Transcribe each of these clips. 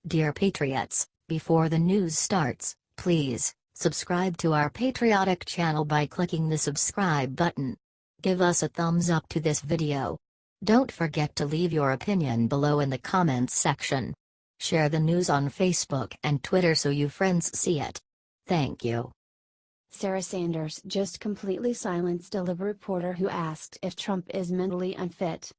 Dear Patriots, before the news starts, please subscribe to our patriotic channel by clicking the subscribe button. Give us a thumbs up to this video. Don't forget to leave your opinion below in the comments section. Share the news on Facebook and Twitter so your friends see it. Thank you. Sarah Sanders just completely silenced a Libby reporter who asked if Trump is mentally unfit.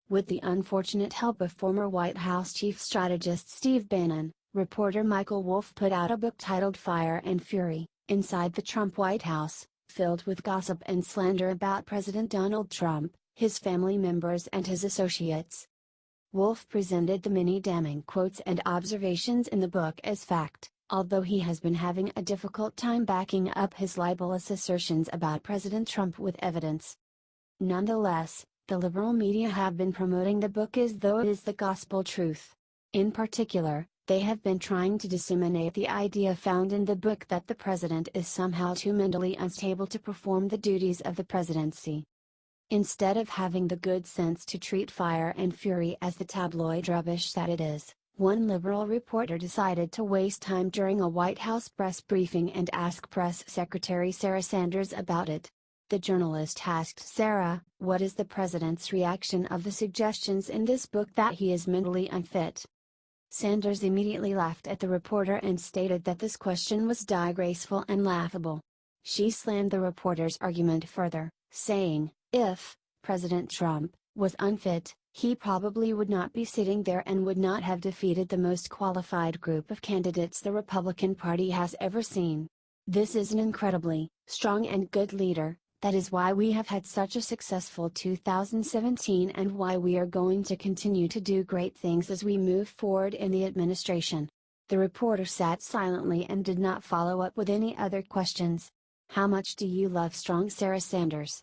With the unfortunate help of former White House chief strategist Steve Bannon, reporter Michael Wolff put out a book titled Fire and Fury, Inside the Trump White House, filled with gossip and slander about President Donald Trump, his family members and his associates. Wolff presented the many damning quotes and observations in the book as fact, although he has been having a difficult time backing up his libelous assertions about President Trump with evidence. Nonetheless, the liberal media have been promoting the book as though it is the gospel truth. In particular, they have been trying to disseminate the idea found in the book that the president is somehow too mentally unstable to perform the duties of the presidency. Instead of having the good sense to treat Fire and Fury as the tabloid rubbish that it is, one liberal reporter decided to waste time during a White House press briefing and ask Press Secretary Sarah Sanders about it. The journalist asked Sarah, "What is the president's reaction of the suggestions in this book that he is mentally unfit?" Sanders immediately laughed at the reporter and stated that this question was disgraceful and laughable. She slammed the reporter's argument further, saying, "If President Trump was unfit, he probably would not be sitting there and would not have defeated the most qualified group of candidates the Republican Party has ever seen. This is an incredibly strong and good leader. That is why we have had such a successful 2017 and why we are going to continue to do great things as we move forward in the administration." The reporter sat silently and did not follow up with any other questions. How much do you love strong Sarah Sanders?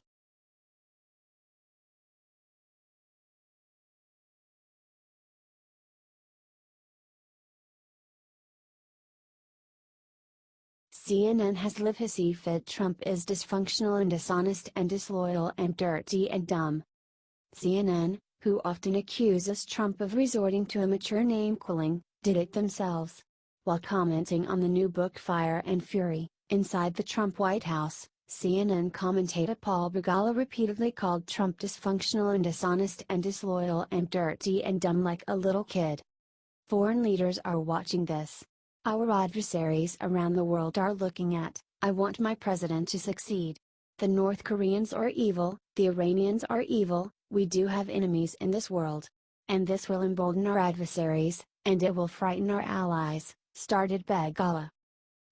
CNN has libelous fit Trump is dysfunctional and dishonest and disloyal and dirty and dumb. CNN, who often accuses Trump of resorting to immature name-calling, did it themselves. While commenting on the new book Fire and Fury, Inside the Trump White House, CNN commentator Paul Begala repeatedly called Trump dysfunctional and dishonest and disloyal and dirty and dumb like a little kid. Foreign leaders are watching this. Our adversaries around the world are looking at, "I want my president to succeed. The North Koreans are evil, the Iranians are evil, we do have enemies in this world. And this will embolden our adversaries, and it will frighten our allies," started Begala.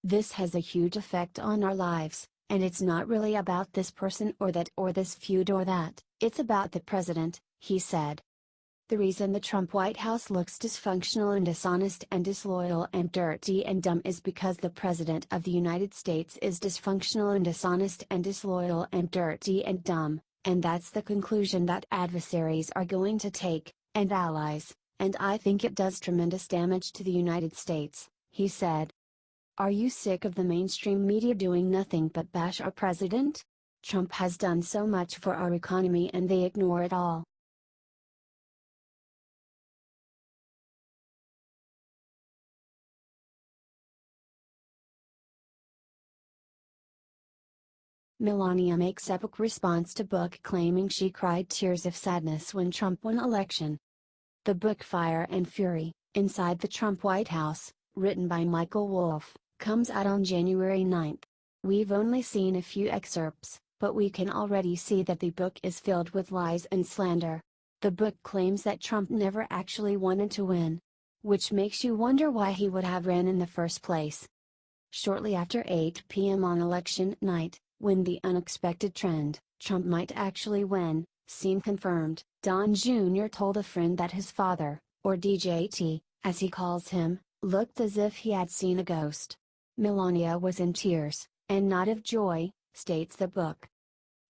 "This has a huge effect on our lives, and it's not really about this person or that or this feud or that, it's about the president," he said. The reason the Trump White House looks dysfunctional and dishonest and disloyal and dirty and dumb is because the President of the United States is dysfunctional and dishonest and disloyal and dirty and dumb, and that's the conclusion that adversaries are going to take, and allies, and I think it does tremendous damage to the United States, he said. Are you sick of the mainstream media doing nothing but bash our president? Trump has done so much for our economy and they ignore it all. Melania makes epic response to book claiming she cried tears of sadness when Trump won election. The book Fire and Fury, Inside the Trump White House, written by Michael Wolff, comes out on January 9. We've only seen a few excerpts, but we can already see that the book is filled with lies and slander. The book claims that Trump never actually wanted to win. Which makes you wonder why he would have ran in the first place. Shortly after 8 p.m. on election night, when the unexpected trend, Trump might actually win, seemed confirmed, Don Jr. told a friend that his father, or DJT, as he calls him, looked as if he had seen a ghost. Melania was in tears, and not of joy, states the book.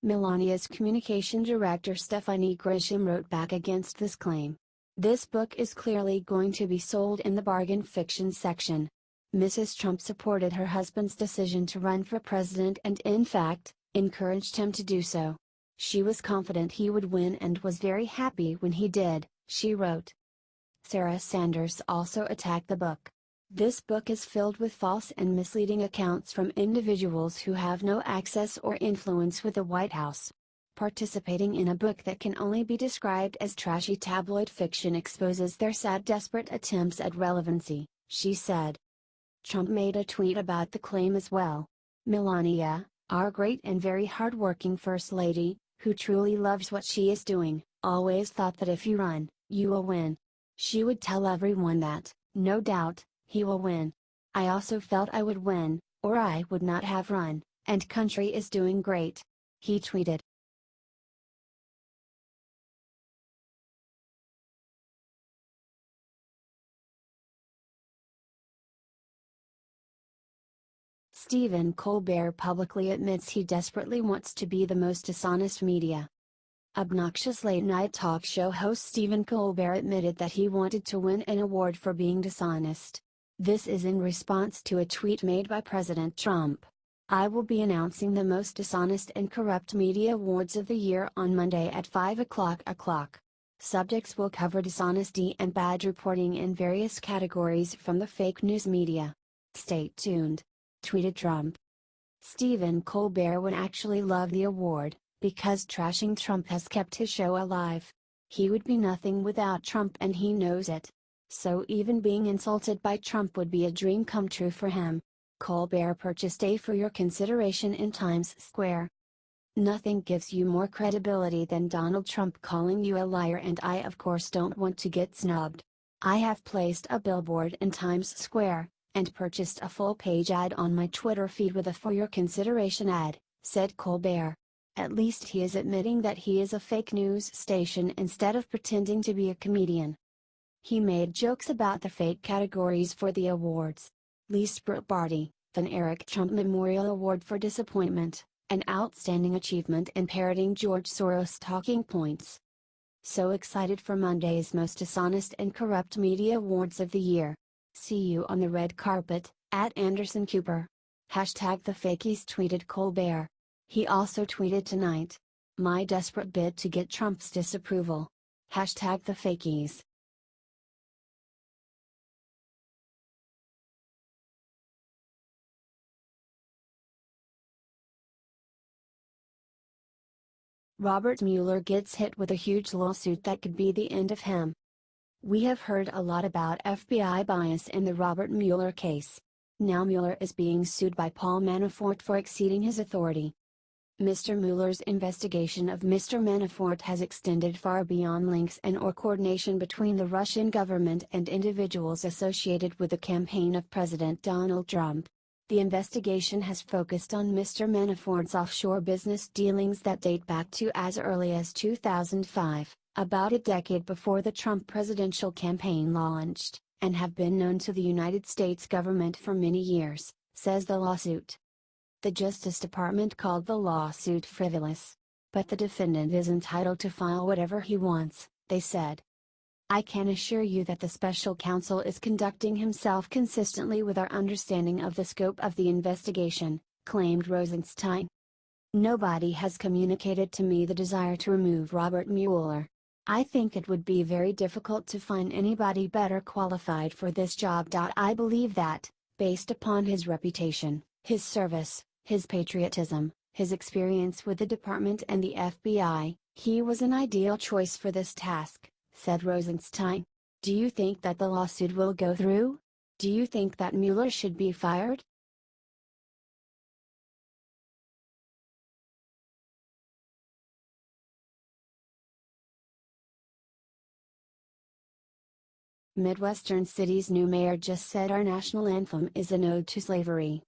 Melania's communication director Stephanie Grisham wrote back against this claim. This book is clearly going to be sold in the bargain fiction section. Mrs. Trump supported her husband's decision to run for president and in fact, encouraged him to do so. She was confident he would win and was very happy when he did, she wrote. Sarah Sanders also attacked the book. This book is filled with false and misleading accounts from individuals who have no access or influence with the White House. Participating in a book that can only be described as trashy tabloid fiction exposes their sad, desperate attempts at relevancy, she said. Trump made a tweet about the claim as well. Melania, our great and very hard-working First Lady, who truly loves what she is doing, always thought that if you run, you will win. She would tell everyone that, no doubt, he will win. I also felt I would win, or I would not have run, and country is doing great. He tweeted. Stephen Colbert publicly admits he desperately wants to be the most dishonest media. Obnoxious late-night talk show host Stephen Colbert admitted that he wanted to win an award for being dishonest. This is in response to a tweet made by President Trump. I will be announcing the most dishonest and corrupt media awards of the year on Monday at 5 o'clock. Subjects will cover dishonesty and bad reporting in various categories from the fake news media. Stay tuned, tweeted Trump. Stephen Colbert would actually love the award, because trashing Trump has kept his show alive. He would be nothing without Trump and he knows it. So even being insulted by Trump would be a dream come true for him. Colbert purchased a For Your Consideration in Times Square. Nothing gives you more credibility than Donald Trump calling you a liar, and I of course don't want to get snubbed. I have placed a billboard in Times Square, and purchased a full-page ad on my Twitter feed with a For Your Consideration ad, said Colbert. At least he is admitting that he is a fake news station instead of pretending to be a comedian. He made jokes about the fake categories for the awards. Least Barty, an Eric Trump Memorial Award for Disappointment, an outstanding achievement in parroting George Soros' talking points. So excited for Monday's most dishonest and corrupt media awards of the year. See you on the red carpet, @Anderson Cooper. #the fakies, tweeted Colbert. He also tweeted tonight. My desperate bid to get Trump's disapproval. #the fakies. Robert Mueller gets hit with a huge lawsuit that could be the end of him. We have heard a lot about FBI bias in the Robert Mueller case. Now Mueller is being sued by Paul Manafort for exceeding his authority. Mr. Mueller's investigation of Mr. Manafort has extended far beyond links and/or coordination between the Russian government and individuals associated with the campaign of President Donald Trump. The investigation has focused on Mr. Manafort's offshore business dealings that date back to as early as 2005, about a decade before the Trump presidential campaign launched, and have been known to the United States government for many years, says the lawsuit. The Justice Department called the lawsuit frivolous. But the defendant is entitled to file whatever he wants, they said. I can assure you that the special counsel is conducting himself consistently with our understanding of the scope of the investigation, claimed Rosenstein. Nobody has communicated to me the desire to remove Robert Mueller. I think it would be very difficult to find anybody better qualified for this job. I believe that, based upon his reputation, his service, his patriotism, his experience with the department and the FBI, he was an ideal choice for this task, said Rosenstein. Do you think that the lawsuit will go through? Do you think that Mueller should be fired? Midwestern city's new mayor just said our national anthem is an ode to slavery.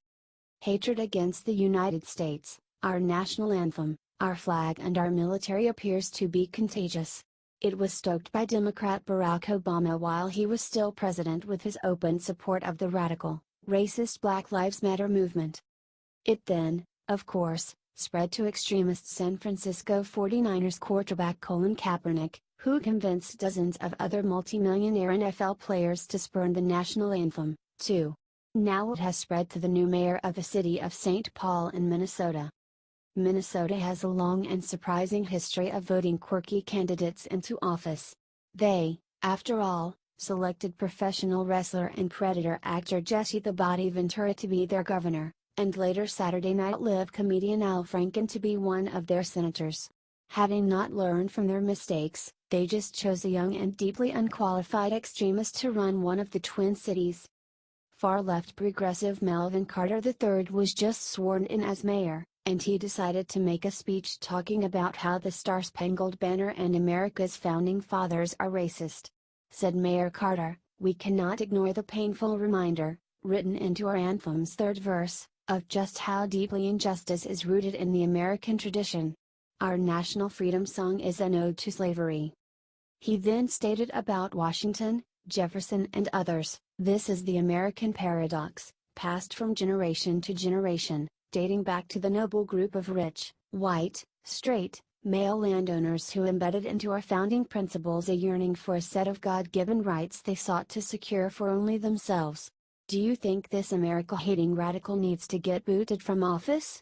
Hatred against the United States, our national anthem, our flag and our military appears to be contagious. It was stoked by Democrat Barack Obama while he was still president with his open support of the radical, racist Black Lives Matter movement. It then, of course, spread to extremist San Francisco 49ers quarterback Colin Kaepernick, who convinced dozens of other multimillionaire NFL players to spurn the national anthem, too. Now it has spread to the new mayor of the city of St. Paul in Minnesota. Minnesota has a long and surprising history of voting quirky candidates into office. They, after all, selected professional wrestler and Predator actor Jesse "The Body" Ventura to be their governor, and later Saturday Night Live comedian Al Franken to be one of their senators. Having not learned from their mistakes, they just chose a young and deeply unqualified extremist to run one of the Twin Cities. Far-left progressive Melvin Carter III was just sworn in as mayor, and he decided to make a speech talking about how the Star-Spangled Banner and America's founding fathers are racist. Said Mayor Carter, "We cannot ignore the painful reminder, written into our anthem's third verse, of just how deeply injustice is rooted in the American tradition. Our national freedom song is an ode to slavery." He then stated about Washington, Jefferson and others, "This is the American paradox, passed from generation to generation, dating back to the noble group of rich, white, straight, male landowners who embedded into our founding principles a yearning for a set of God-given rights they sought to secure for only themselves. Do you think this America-hating radical needs to get booted from office?